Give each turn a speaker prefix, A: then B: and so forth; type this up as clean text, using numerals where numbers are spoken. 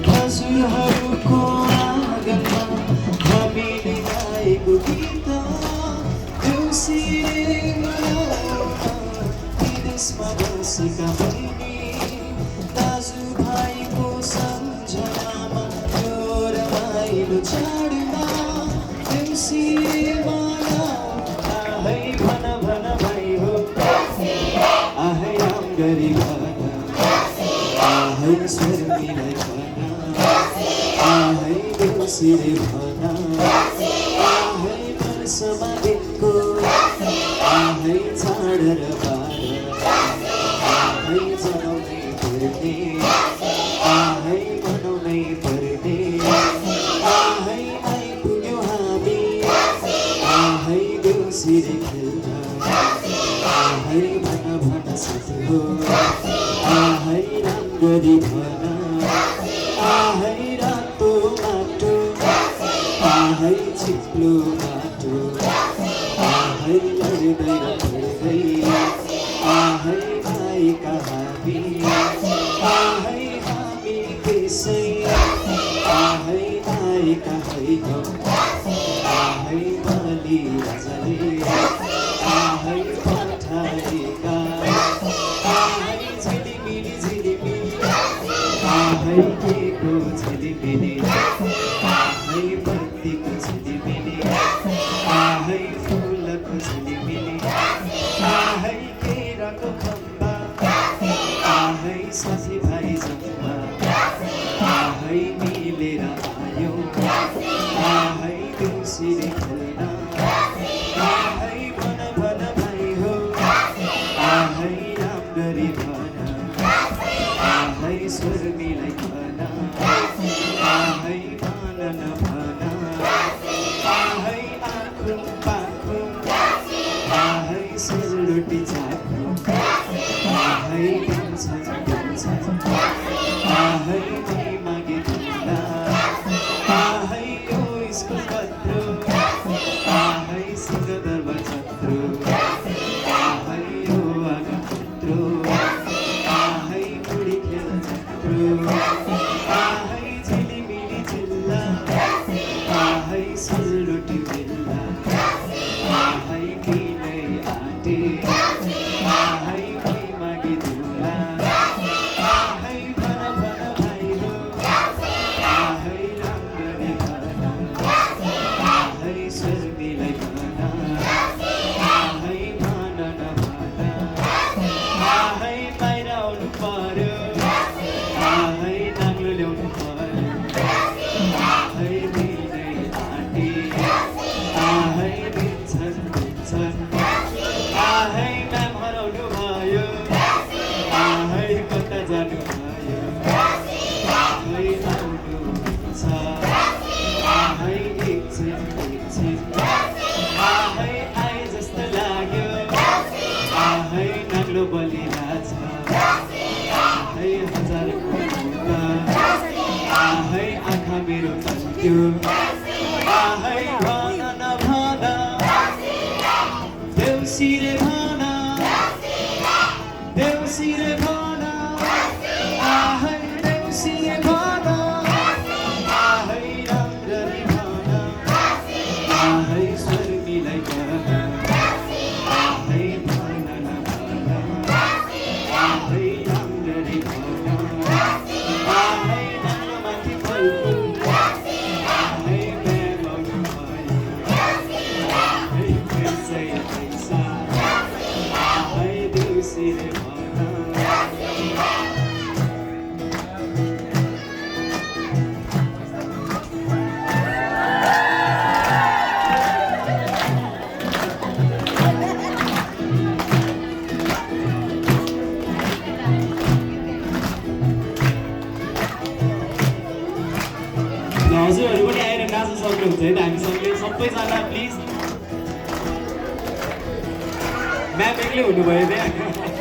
A: हजुरहरूको आँगनमा हामीले गाएको गीत देउसिरे विदेशमा बसेका बहिनी दाजुभाइको सम्झनामा यो रमाइलो चाडमा देउसिरे आहै भन भन भाइ हो आहै राम गरी आहै शर्मिलाई भन आहै देउसिरे भन आहै वर्षमा देखो आहै चाड र बार आहै जनाउनै पर्ने आहै मनाउनै पर्ने आहै आइपुग्यो हामी आहै देउसिरे खेल्न आहै भन भन साथी हो आहै राम गरी भन आहै रातो माटो आहै चिप्लो माटो आहै लड्दै र पढ्दै आहै आएका हामी आहै हामी त्यसै आहै आएका हैनौँ आहै बलि राजाले आहै पठाएका आहै झिलिमिली झिलिमिली आहै केको झिलिमिली आहै बत्तीको झिलिमिली आहै फुलको झिलिमिली आहै केराको खम्बा आहै साथीभाइ जम्मा आहै मिलेर आयौँ देउसिरे खेल्न आहै भन भन भाइ हो आहै राम्ररी भन आहै स्वर मिलाई भन आहै मान नभन आहै आँखुम पाखुम आहै सेलरोटी चाखुम आहै भन्छन् आहै मै मागे तिमीला आहै यो स्कुल पत्रो आहै सिंहदरबार छत्रो आहै यो आँगन पत्रो आहै बुढी खेल छत्रो आहै झिलिमिली झिल्ला आहै सेलरोटी बेल्ला आहै किनै आँटे आहै मै मागे दुला आहै भन भन भाइ हो आहै राम्ररी भन आहै स्वर मिलाई भन आहै मान नभन आहै बाहिर आउनु पर्यो आहै नाग्लो ल्याउनु पर्यो आहै दिनै आँटे आहै दिन्छन् आहै म्याम हराउनु भयो आहै कता जानु भयो आहै आउनु छ आहै एकछिन आहै आए जस्तो लाग्यो आहै नाग्लो बलिरहेछ आहै हजारको मुद्दा आहै आँखा मेरो तन्क्यो आहै भन नभन देउसिरे भन देउसिरे भन आहै देउसिरे भन आहै राम्ररी भन आहै स्वर मिलाई भन आहै भन नभन आहै राम्ररी भन आहै नाङ्लोमाथि फलफुल आहै म्याम आउनु भयो आहै पैसा आहै देउसिरे भन हजुरहरू पनि आएर नाच्न सक्नुहुन्छ है त हामीसँगले सबैजना प्लिज म्याम एक्लै हुनुभयो त्यहाँ